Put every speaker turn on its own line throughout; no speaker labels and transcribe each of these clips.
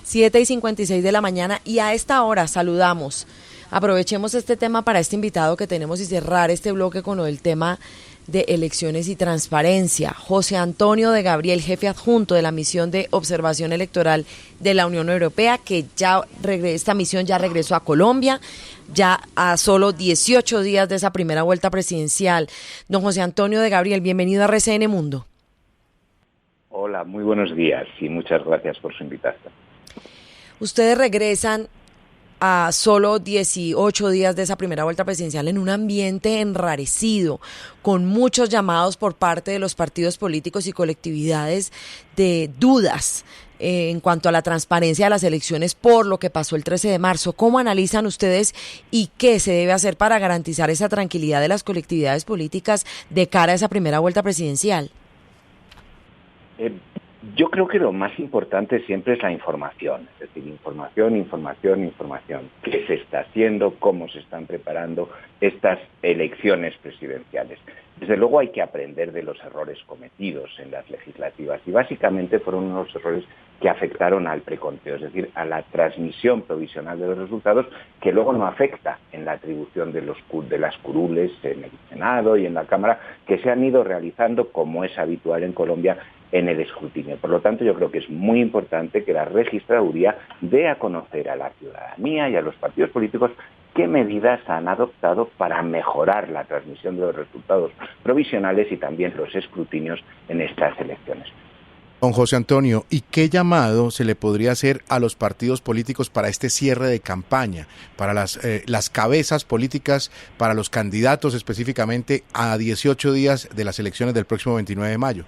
7:56 de la mañana, y a esta hora saludamos. Aprovechemos este tema para este invitado que tenemos y cerrar este bloque con el tema de elecciones y transparencia. José Antonio de Gabriel, jefe adjunto de la misión de observación electoral de la Unión Europea, que esta misión ya regresó a Colombia, ya a solo 18 días de esa primera vuelta presidencial. Don José Antonio de Gabriel, bienvenido a RCN Mundo.
Hola, muy buenos días y muchas gracias por su invitación.
Ustedes regresan a solo 18 días de esa primera vuelta presidencial en un ambiente enrarecido, con muchos llamados por parte de los partidos políticos y colectividades de dudas en cuanto a la transparencia de las elecciones por lo que pasó el 13 de marzo. ¿Cómo analizan ustedes y qué se debe hacer para garantizar esa tranquilidad de las colectividades políticas de cara a esa primera vuelta presidencial?
Yo creo que lo más importante siempre es la información, es decir, información. ¿Qué se está haciendo? ¿Cómo se están preparando estas elecciones presidenciales? Desde luego hay que aprender de los errores cometidos en las legislativas y básicamente fueron unos errores que afectaron al preconteo, es decir, a la transmisión provisional de los resultados, que luego no afecta en la atribución de las curules en el Senado y en la Cámara, que se han ido realizando, como es habitual en Colombia, en el escrutinio. Por lo tanto, yo creo que es muy importante que la registraduría dé a conocer a la ciudadanía y a los partidos políticos qué medidas han adoptado para mejorar la transmisión de los resultados provisionales y también los escrutinios en estas elecciones.
Don José Antonio, ¿y qué llamado se le podría hacer a los partidos políticos para este cierre de campaña, para las cabezas políticas, para los candidatos específicamente a 18 días de las elecciones del próximo 29 de mayo?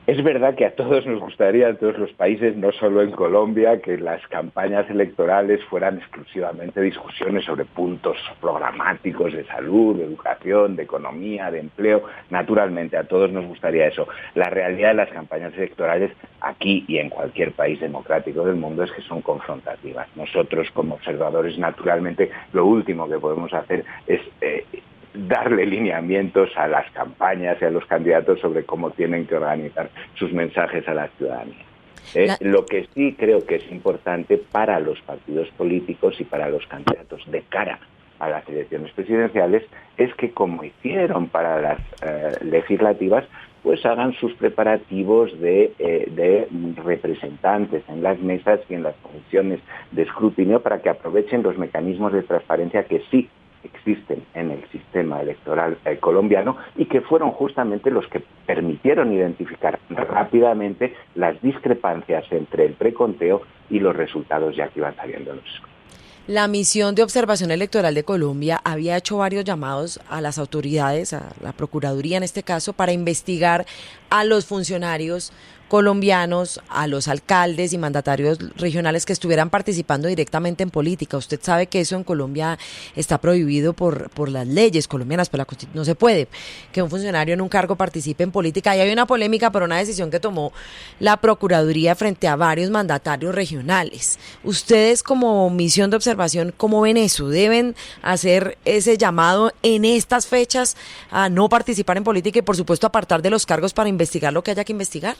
Es verdad que a todos nos gustaría, en todos los países, no solo en Colombia, que las campañas electorales fueran exclusivamente discusiones sobre puntos programáticos de salud, de educación, de economía, de empleo. Naturalmente, a todos nos gustaría eso. La realidad de las campañas electorales aquí y en cualquier país democrático del mundo es que son confrontativas. Nosotros, como observadores, naturalmente, lo último que podemos hacer es darle lineamientos a las campañas y a los candidatos sobre cómo tienen que organizar sus mensajes a la ciudadanía. Lo que sí creo que es importante para los partidos políticos y para los candidatos de cara a las elecciones presidenciales es que, como hicieron para las legislativas, pues hagan sus preparativos de representantes en las mesas y en las comisiones de escrutinio para que aprovechen los mecanismos de transparencia que sí existen en el sistema electoral colombiano y que fueron justamente los que permitieron identificar rápidamente las discrepancias entre el preconteo y los resultados ya que iban saliendo en los escrutinios.
La misión de observación electoral de Colombia había hecho varios llamados a las autoridades, a la Procuraduría en este caso, para investigar a los funcionarios colombianos, a los alcaldes y mandatarios regionales que estuvieran participando directamente en política. Usted sabe que eso en Colombia está prohibido por las leyes colombianas, por la Constitución. No se puede que un funcionario en un cargo participe en política. Y hay una polémica por una decisión que tomó la Procuraduría frente a varios mandatarios regionales. Ustedes, como misión de observación, ¿cómo ven eso? ¿Deben hacer ese llamado en estas fechas a no participar en política y, por supuesto, apartar de los cargos para investigar lo que haya que investigar?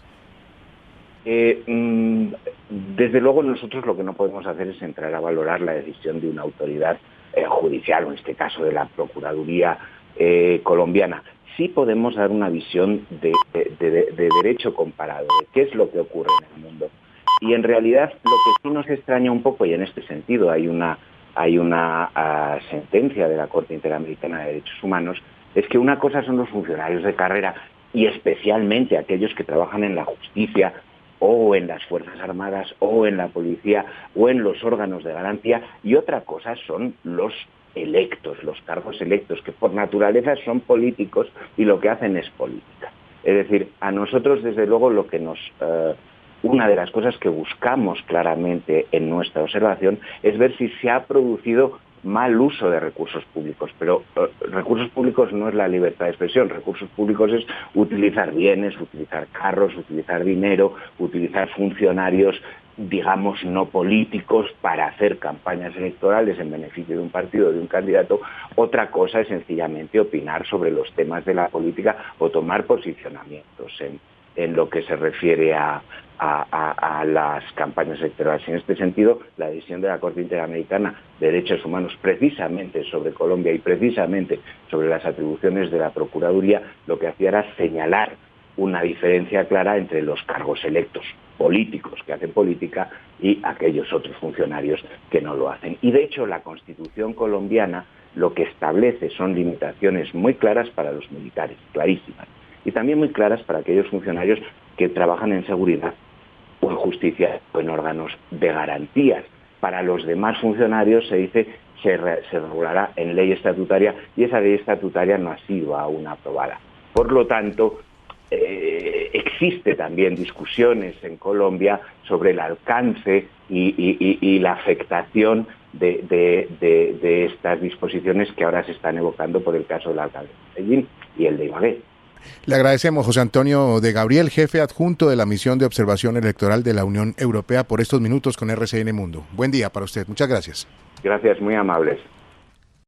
Desde luego nosotros lo que no podemos hacer es entrar a valorar la decisión de una autoridad judicial, o en este caso de la Procuraduría colombiana. Sí podemos dar una visión de derecho comparado, de qué es lo que ocurre en el mundo. Y en realidad lo que sí nos extraña un poco, y en este sentido hay una sentencia de la Corte Interamericana de Derechos Humanos, es que una cosa son los funcionarios de carrera y especialmente aquellos que trabajan en la justicia o en las Fuerzas Armadas, o en la policía, o en los órganos de garantía, y otra cosa son los electos, los cargos electos, que por naturaleza son políticos y lo que hacen es política. Es decir, a nosotros, desde luego, lo que una de las cosas que buscamos claramente en nuestra observación es ver si se ha producido mal uso de recursos públicos, pero recursos públicos no es la libertad de expresión, recursos públicos es utilizar bienes, utilizar carros, utilizar dinero, utilizar funcionarios, digamos, no políticos para hacer campañas electorales en beneficio de un partido, de un candidato. Otra cosa es sencillamente opinar sobre los temas de la política o tomar posicionamientos en lo que se refiere a las campañas electorales. En este sentido, la decisión de la Corte Interamericana de Derechos Humanos, precisamente sobre Colombia y precisamente sobre las atribuciones de la Procuraduría, lo que hacía era señalar una diferencia clara entre los cargos electos políticos que hacen política y aquellos otros funcionarios que no lo hacen. Y de hecho, la Constitución colombiana lo que establece son limitaciones muy claras para los militares, clarísimas, y también muy claras para aquellos funcionarios que trabajan en seguridad o en justicia o en órganos de garantías. Para los demás funcionarios se dice se regulará en ley estatutaria, y esa ley estatutaria no ha sido aún aprobada. Por lo tanto, existe también discusiones en Colombia sobre el alcance y la afectación de estas disposiciones que ahora se están evocando por el caso del alcalde de Medellín y el de Ibagué.
Le agradecemos, José Antonio de Gabriel, jefe adjunto de la Misión de Observación Electoral de la Unión Europea, por estos minutos con RCN Mundo. Buen día para usted. Muchas gracias.
Gracias, muy amables.